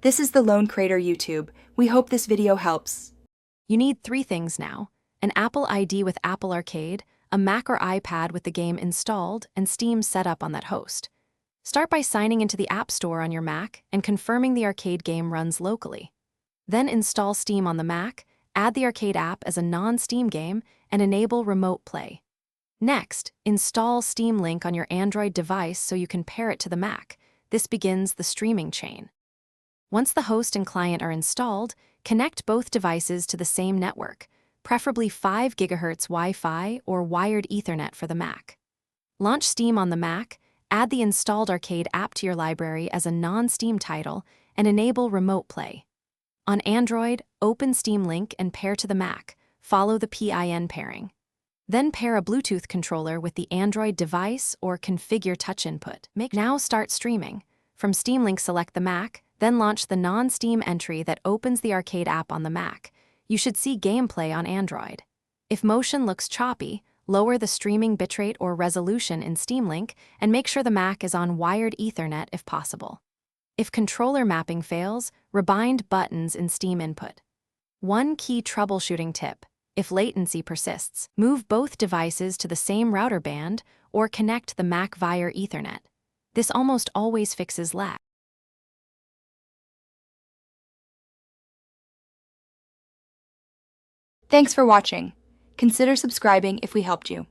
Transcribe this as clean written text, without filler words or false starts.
This is the Lone Crater YouTube. We hope this video helps. You need 3 things now: an Apple ID with Apple Arcade, a Mac or iPad with the game installed, and Steam set up on that host. Start by signing into the App Store on your Mac and confirming the arcade game runs locally. Then install Steam on the Mac, add the arcade app as a non-Steam game, and enable remote play. Next, install Steam Link on your Android device so you can pair it to the Mac. This begins the streaming chain. Once the host and client are installed, connect both devices to the same network, preferably 5 GHz Wi-Fi or wired Ethernet for the Mac. Launch Steam on the Mac, add the installed arcade app to your library as a non-Steam title, and enable remote play. On Android, open Steam Link and pair to the Mac. Follow the PIN pairing. Then pair a Bluetooth controller with the Android device or configure touch input. Now start streaming. From Steam Link, select the Mac, then launch the non-Steam entry that opens the arcade app on the Mac. You should see gameplay on Android. If motion looks choppy, lower the streaming bitrate or resolution in Steam Link and make sure the Mac is on wired Ethernet if possible. If controller mapping fails, rebind buttons in Steam Input. One key troubleshooting tip: if latency persists, move both devices to the same router band or connect the Mac via Ethernet. This almost always fixes lag. Thanks for watching. Consider subscribing if we helped you.